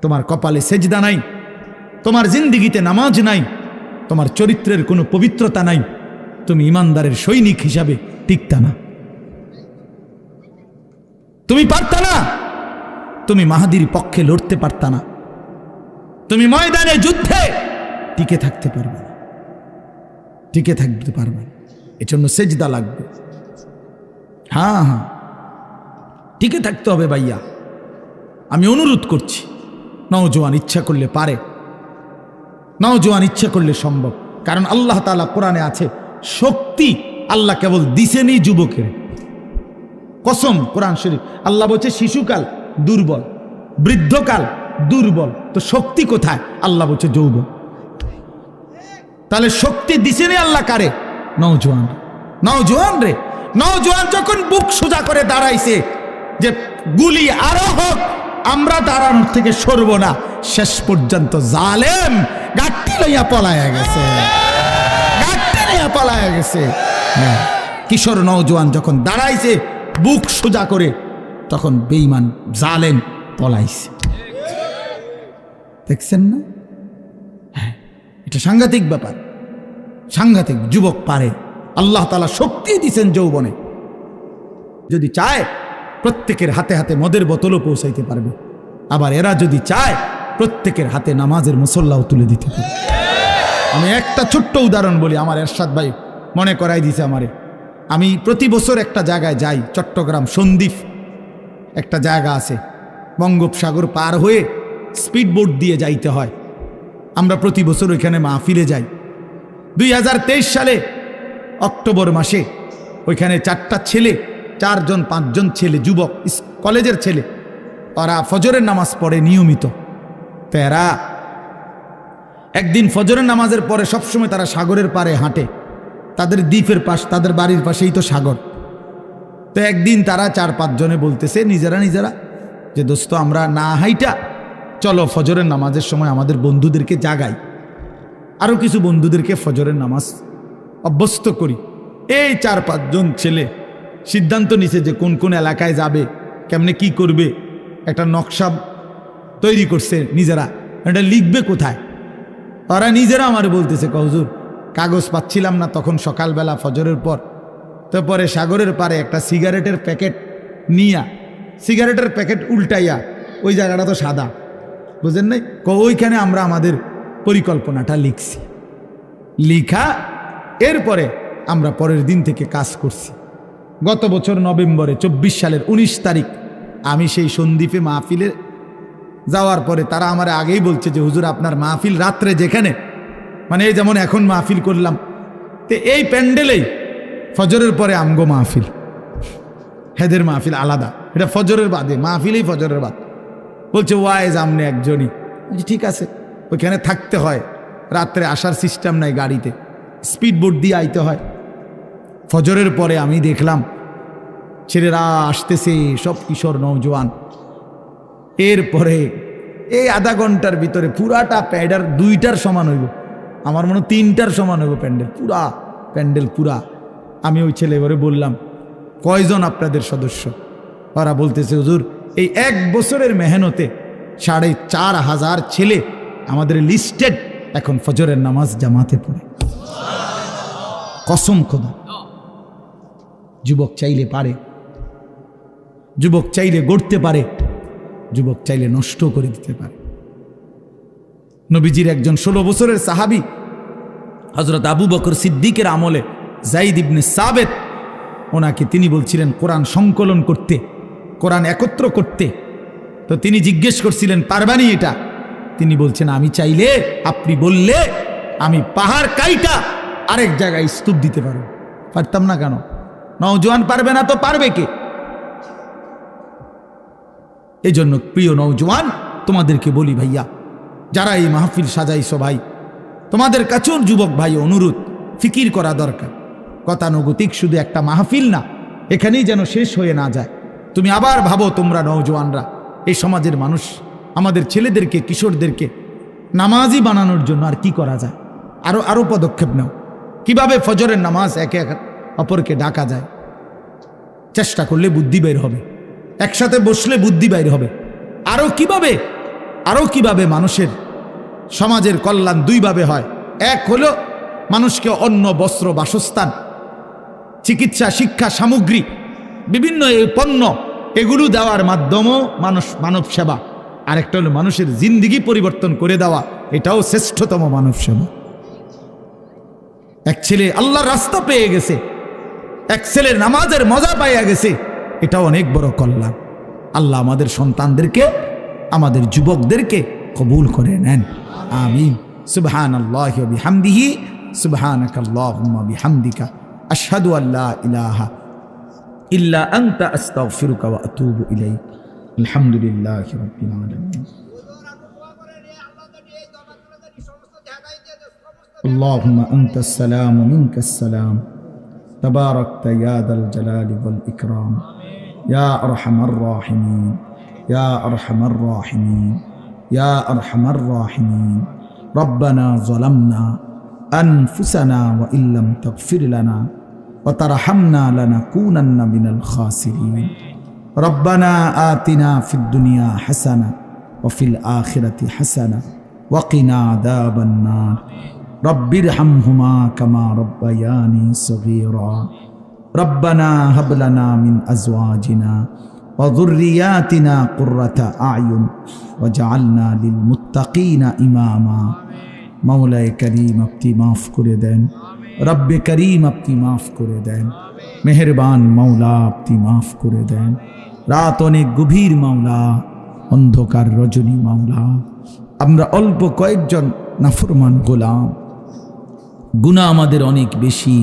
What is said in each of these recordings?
তোমার কপালে সেজদা নাই, তোমার জিন্দিগিতে নামাজ নাই, তোমার চরিত্রের কোনো পবিত্রতা নাই, তুমি ইমানদারের সৈনিক হিসাবে টিকতা না, তুমি পারতা না, তুমি মাহাদির পক্ষে লড়তে পারতা না, তুমি ময়দানে যুদ্ধে টিকে থাকতে পারবে না, টিকে থাকতে পারবে না। এজন্য সেজদা লাগবে। হ্যাঁ হ্যাঁ, টিকে থাকতে হবে ভাইয়া। আমি অনুরোধ করছি, নওজোয়ান ইচ্ছা করলে পারে, নওজোয়ান ইচ্ছা করলে সম্ভব। কারণ আল্লাহ তাআলা কোরআনে আছে, শক্তি আল্লাহ কেবল দিছেনই যুবকের। কসম, কোরআন শরীফ আল্লাহ বলছে শিশুকাল দুর্বল, বৃদ্ধকাল দুর্বল, তো শক্তি কোথায়? আল্লাহ বলছে যৌবন। তাহলে শক্তি দিছেনই আল্লাহ কারে? নওজোয়ান। নওজোয়ান রে, নওজোয়ান যখন বুক সোজা করে দাঁড়াইছে যে গুলি আরো হোক, আমরা দাঁড়ানোর থেকে সরব না, শেষ পর্যন্ত জালেম গাট্টি লইয়া পলায়া গেছে, গাট্টি লইয়া পলায়া গেছে। কিশোর নওজোয়ান যখন দাঁড়াইছে বুক সোজা করে, তখন বেঈমান জালেম পলাইছে। দেখছেন না? হ্যাঁ, এটা সাংঘাতিক ব্যাপার, সাংঘাতিক। যুবক পারে, আল্লাহ তাআলা শক্তি দিয়েছেন যৌবনে। যদি চায় প্রত্যেকের হাতে হাতে মদের বোতলও পৌঁছাইতে পারবে, আবার এরা যদি চায় প্রত্যেকের হাতে নামাজের মুসল্লাও তুলে দিতে পারবে। আমি একটা ছোট্ট উদাহরণ বলি, আমার এরশাদ ভাই মনে করাই দিয়েছে আমারে। আমি প্রতি বছর একটা জায়গায় যাই, চট্টগ্রাম সন্দ্বীপ একটা জায়গা আছে, বঙ্গোপসাগর পার হয়ে স্পিড বোট দিয়ে যাইতে হয়। আমরা প্রতি বছর ওইখানে মাহফিলে যাই। 2023 সালে অক্টোবর মাসে ওইখানে 4টা ছেলে, 4-5জন ছেলে, যুবক, কলেজের ছেলে, ওরা ফজরের নামাজ পড়ে নিয়মিত। তো এরা একদিন ফজরের নামাজের পরে সবসময় তারা সাগরের পাড়ে হাঁটে, তাদের দ্বীপের পাশ, তাদের বাড়ির পাশেই তো সাগর। তো একদিন তারা 4-5 জনে বলতেছে নিজেরা নিজেরা যে দোস্ত আমরা না হাইটা চলো ফজরের নামাজের সময় আমাদের বন্ধুদেরকে জাগাই, আরও কিছু বন্ধুদেরকে ফজরের নামাজ অভ্যস্ত করি। এই 4-5 জন ছেলে সিদ্ধান্ত নিছে যে কোন কোন এলাকায় যাবে, কেমনে কি করবে, একটা নকশা তৈরি করছে নিজেরা। এটা লিখবে কোথায়? ওরা নিজেরা আমার বলতেছে, হুজুর কাগজ পাচ্ছিলাম না তখন সকালবেলা ফজরের পর, তারপরে সাগরের পারে একটা সিগারেটের প্যাকেট নিয়া, সিগারেটের প্যাকেট উল্টাইয়া, ওই জায়গাটা তো সাদা, বুঝেন নাই, ওইখানে আমরা আমাদের পরিকল্পনাটা লিখছি। লিখা এরপরে আমরা পরের দিন থেকে কাজ করছি। গত বছর নভেম্বরে 24 সালের 19 তারিখ আমি সেই সন্দ্বীপে মাহফিলে যাওয়ার পরে তারা আমার আগেই বলছে যে হুজুর আপনার মাহফিল রাত্রে যেখানে, মানে এই যেমন এখন মাহফিল করলাম, তো এই প্যান্ডেলেই ফজরের পরে আমগো মাহফিল, হেদের মাহফিল আলাদা, এটা ফজরের বাদে মাহফিলেই ফজরের বাদ। বলছে ওয়াইজ আমনে একজনই। ঠিক আছে, ওইখানে থাকতে হয়, রাত্রে আসার সিস্টেম নাই, গাড়িতে স্পিড বোট দিয়ে আইতে হয়। ফজরের পরে আমি দেখলাম ছেলেরা আসতেছে, সব কিশোর নওজোয়ান। এরপরে এই আধা ঘন্টার ভিতরে পুরাটা প্যাডার 2টার সমান হইব, আমার মনে 3টার সমান হইব প্যান্ডেল, পুরা প্যান্ডেল পুরা। আমি ওই ছেলে এবারে বললাম কয়জন আপনাদের সদস্য? ওরা বলতেছে হুজুর এই 1 বছরের মেহনতে 4,500 ছেলে আমাদের লিস্টেড এখন ফজরের নামাজ জামাতে পড়ে। কসম খোদা, যুবক চাইলে পারে, যুবক চাইলে গড়তে পারে, যুবক চাইলে নষ্ট করে দিতে পারে। নবীজির একজন 16 বছরের সাহাবী হযরত আবু বকর সিদ্দিকের আমলে যায়েদ ইবনে সাবেত, ওনাকে তিনি বলছিলেন কোরআন সংকলন করতে, কোরআন একত্র করতে। তো তিনি জিজ্ঞেস করছিলেন পারবানি এটা? তিনি বলছেন আমি চাইলে, আপনি বললে আমি পাহাড় কাইটা আরেক জায়গায় স্তূপ দিতে পারব। পারতাম না কেন? নওজোয়ান পারবে না তো পারবে কে? এই জন্য প্রিয় নওজোয়ান তোমাদেরকে বলি ভাইয়া, যারা এই মাহফিল সাজাইছো ভাই, তোমাদের কাছেও যুবক ভাই অনুরোধ, ফিকির করা দরকার। গতানুগতিক শুধু একটা মাহফিল না, এখানেই যেন শেষ হয়ে না যায়। তুমি আবার ভাবো, তোমরা নওজোয়ানরা, এই সমাজের মানুষ, আমাদের ছেলেদেরকে, কিশোরদেরকে নামাজি বানানোর জন্য আর কি করা যায়, আরো পদক্ষেপ নাও। কিভাবে ফজরের নামাজ একে অপরকে ডাকা যায়, চেষ্টা করলে বুদ্ধি বের হবে, একসাথে বসলে বুদ্ধি বের হবে। আরো কিভাবে আরও কিভাবে মানুষের সমাজের কল্যাণ দুইভাবে হয়। এক হলো মানুষকে অন্ন, বস্ত্র, বাসস্থান, চিকিৎসা, শিক্ষা, সামগ্রী, বিভিন্ন এই পণ্য এগুলো দেওয়ার মাধ্যমেও মানব সেবা। আরেকটা হলো মানুষের জিন্দিগি পরিবর্তন করে দেওয়া, এটাও শ্রেষ্ঠতম মানব সেবা। এক ছেলে আল্লাহর রাস্তা পেয়ে গেছে, এক ছেলের নামাজের মজা পাইয়া গেছে, এটাও অনেক বড় কল্যাণ। আল্লাহ আমাদের সন্তানদেরকে, আমাদের যুবকদেরকে কবুল করে নেন, আমিন। সুবহানাল্লাহি ওয়া বিহামদিহি, সুবহানাকাল্লাহুম্মা বিহামদিকা, আশহাদু আল্লা ইলাহা ইল্লা আনতা আস্তাগফিরুকা ওয়া আতুবু ইলাইক। আলহামদুলিল্লাহি রাব্বিল আলামিন। আল্লাহুম্মা আনতাস সালাম ওয়া মিনকাস সালাম, তাবারাকতা ইয়া যাল জালালি ওয়াল ইকরাম, ইয়া আরহামার রাহিমিন, ইয়া আরহামার রাহিমিন, ইয়া আরহামার রাহিমিন। রব্বানা যালামনা আনফুসানা ওয়া ইল্লাম তাগফির লানা ওয়া তারহামনা লানাকুনান্না মিনাল খাসিরিন। রব্বানা আতিনা ফিদ দুনিয়া হাসানা ওয়া ফিল আখিরাতি হাসানা ওয়া কিনা আযাবান নার। রব্বিরহামহুমা কামা রব্বায়ানি সগীরা। রব্বানা হাব লানা মিন আজওয়াজিনা ওয়া যুররিয়াতিনা কুররাতা আয়ুন ওয়াজআলনা লিল মুত্তাকিনা ইমামা। মাওলায়ে করিম আপনি মাফ করে দেন, রব্বে করিম আপনি মাফ করে দেন, মেহেরবান মাওলা আপনি মাফ করে দেন। রাত অনেক গভীর মাওলা, অন্ধকার রজনী মাওলা, আমরা অল্প কয়েকজন নাফরমান গোলাম, গুনাহ আমাদের অনেক বেশি,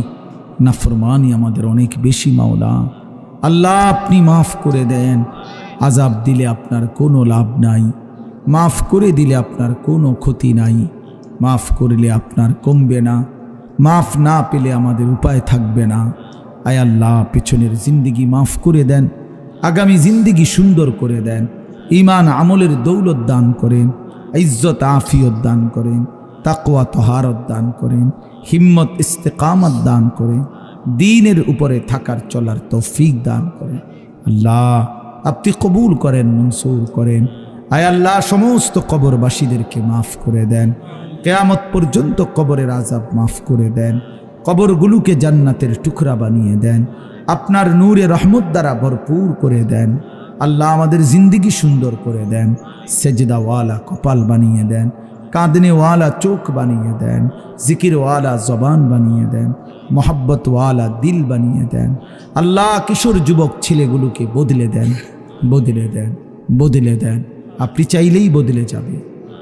নাফরমানি আমাদের অনেক বেশি মাওলা। আল্লাহ আপনি মাফ করে দেন। আযাব দিলে আপনার কোনো লাভ নাই, মাফ করে দিলে আপনার কোনো ক্ষতি নাই, মাফ করলে আপনার কমবে না, মাফ না পেলে আমাদের উপায় থাকবে না। আয় আল্লাহ পেছনের জিন্দিগি মাফ করে দেন, আগামী জিন্দিগি সুন্দর করে দেন, ঈমান আমলের দৌলত দান করেন, ইজ্জত আফিয়ত দান করেন, তাকওয়া তহারত দান করেন, হিম্মত ইস্তেকামত দান করেন, দ্বীনের উপরে থাকার চলার তৌফিক দান করেন। আল্লাহ আপনি কবুল করেন, মনসুর করেন। আয় আল্লাহ সমস্ত কবরবাসীদেরকে মাফ করে দেন, কিয়ামত পর্যন্ত কবরের আযাব মাফ করে দেন, কবরগুলোকে জান্নাতের টুকরা বানিয়ে দেন, আপনার নূরে রহমত দ্বারা ভরপুর করে দেন। আল্লাহ আমাদের জিন্দিগি সুন্দর করে দেন, সেজদাওয়ালা কপাল বানিয়ে দেন, কাঁদনেওয়ালা চোখ বানিয়ে দেন, জিকিরওয়ালা জবান বানিয়ে দেন, মোহাব্বতওয়ালা দিল বানিয়ে দেন। আল্লাহ কিশোর যুবক ছেলেগুলোকে বদলে দেন, বদলে দেন, বদলে দেন। আপনি চাইলেই বদলে যাবে,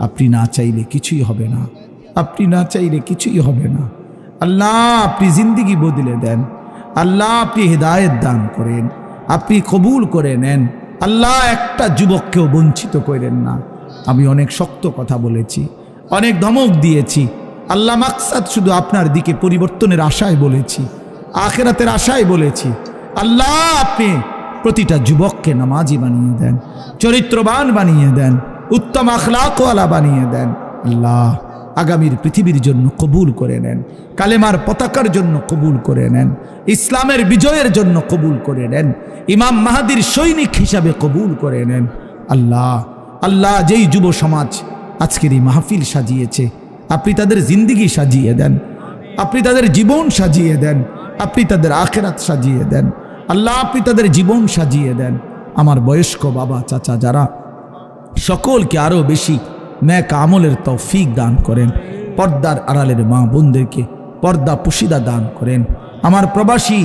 আপনি না চাইলে কিছুই হবে না, আপনি না চাইলে কিছুই হবে না। আল্লাহ আপনি জিন্দিগি বদলে দেন, আল্লাহ আপনি হিদায়েত দান করেন, আপনি কবুল করে নেন। আল্লাহ একটা যুবককেও বঞ্চিত করেন না। আমি অনেক শক্ত কথা বলেছি, অনেক ধমক দিয়েছি, আল্লাহ মাকসাদ শুধু আপনার দিকে পরিবর্তনের আশায় বলেছি, আখিরাতের আশায় বলেছি। আল্লাহ আপনি প্রতিটা যুবককে নামাজি বানিয়ে দেন, চরিত্রবান বানিয়ে দেন, উত্তম আখলাকওয়ালা বানিয়ে দেন। আল্লাহ আগামীর পৃথিবীর জন্য কবুল করে নেন, কালেমার পতাকার জন্য কবুল করে নেন, ইসলামের বিজয়ের জন্য কবুল করে নেন, ইমাম মাহাদির সৈনিক হিসাবে কবুল করে নেন। আল্লাহ আল্লাহ যেই যুব সমাজ আজকের এই মাহফিল সাজিয়েছে, আপনি তাদের জিন্দিগি সাজিয়ে দেন, আপনি তাদের জীবন সাজিয়ে দেন, আপনি তাদের আখিরাত সাজিয়ে দেন। আল্লাহ আপনি তাদের জীবন সাজিয়ে দেন। আমার বয়স্ক বাবা চাচা যারা, সকলকে আরও বেশি নেক আমলের তৌফিক দান করেন। পর্দার আড়ালের মা বোনদেরকে পর্দা পুশিদা দান করেন। আমার প্রবাসী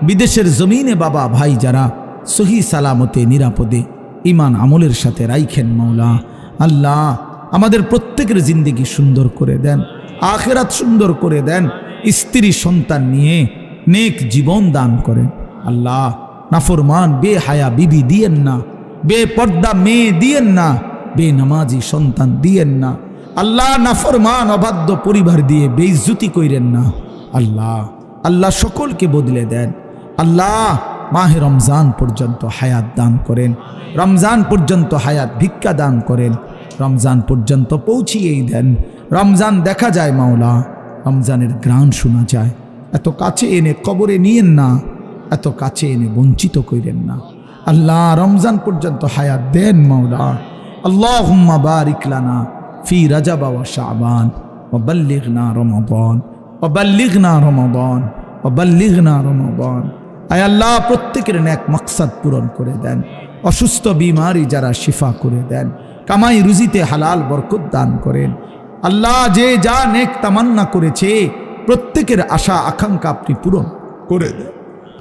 বিদেশের জমিনে বাবা ভাই যারা সহি সালামতে নিরাপদে ঈমান আমলের সাথে রাইখেন মাওলা। আল্লাহ আমাদের প্রত্যেকের জিন্দিগি সুন্দর করে দেন, আখিরাত সুন্দর করে দেন, স্ত্রী সন্তান নিয়ে নেক জীবন দান করেন। আল্লাহ নাফরমান বেহায়া বিবি দিয়েন না, বেপর্দা মেয়ে দিয়েন না, বেনামাজি সন্তান দিয়েন না। আল্লাহ নাফরমান অবাধ্য পরিবার দিয়ে বেইজ্জতি কইরেন না। আল্লাহ আল্লাহ সকলকে বদলে দেন। আল্লাহ মাহে রমজান পর্যন্ত হায়াত দান করেন, রমজান পর্যন্ত হায়াত ভিক্ষা দান করেন, রমজান পর্যন্ত পৌঁছিয়েই দেন। রমজান দেখা যায় মাওলা, রমজানের গ্রাণ শোনা যায়। এত কাছে এনে কবরে নিয়েন না, এত কাছে এনে বঞ্চিত কইরেন না। আল্লাহ রমজান পর্যন্ত হায়াত দেন মাওলা, আল্লাহুম্মা বারিক লানা ফি রাজাব ওয়া শাবান ওয়া বাল্লিগনা রমাদান ওয়া বাল্লিগনা রমাদান ওয়া বাল্লিগনা রমাদান। আয় আল্লাহ, প্রত্যেকের নেক মাকসাদ পূরণ করে দেন, অসুস্থ বিমারি যারা শিফা করে দেন, কামাই রুজিতে হালাল বরকত দান করেন। আল্লাহ, যে যা নেক তামান্না করেছে প্রত্যেকের আশা আকাঙ্ক্ষা আপনি পূরণ করে দেন।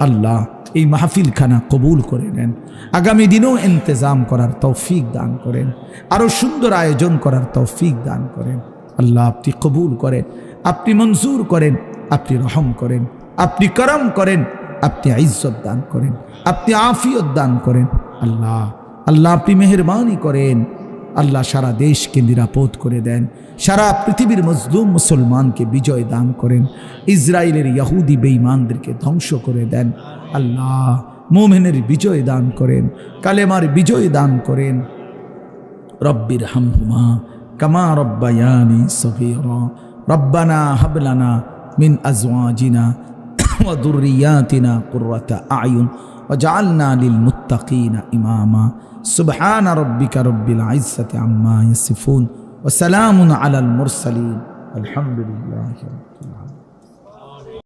আল্লাহ, এই মাহফিল খানা কবুল করে নেন, আগামী দিনেও ইন্তজাম করার তৌফিক দান করেন, আরো সুন্দর আয়োজন করার তৌফিক দান করেন। আল্লাহ, আপনি কবুল করেন, আপনি মঞ্জুর করেন, আপনি রহম করেন, আপনি করম করেন, আপনি ইজ্জত দান করেন, আপনি আফিয়ত দান করেন। আল্লাহ আল্লাহ আপনি মেহেরবানি করেন। আল্লাহ, সারা দেশকে নিরাপদ করে দেন, সারা পৃথিবীর মজলুম মুসলমানকে বিজয় দান করেন, ইসরায়েলের ইহুদি বেঈমানদেরকে ধ্বংস করে দেন। আল্লাহ, মুমিনের বিজয় দান করেন, কালেমার বিজয় দান করেন। রব্বির হামহুমা কামা রব্বায়ানি সগীরা রব্বানা হাব লানা মিন আজওয়াজিনা ওয়া যুররিয়াতিনা কুররাতা আয়ুন ওয়াজআলনা লিল মুত্তাকিনা ইমামা। সুবহান রাব্বিকা রব্বিল ইজ্জাতি আম্মা ইয়াসিফুন ওয়া সালামুন আলাল মুরসালিন আলহামদুলিল্লাহি রাব্বিল আলামিন।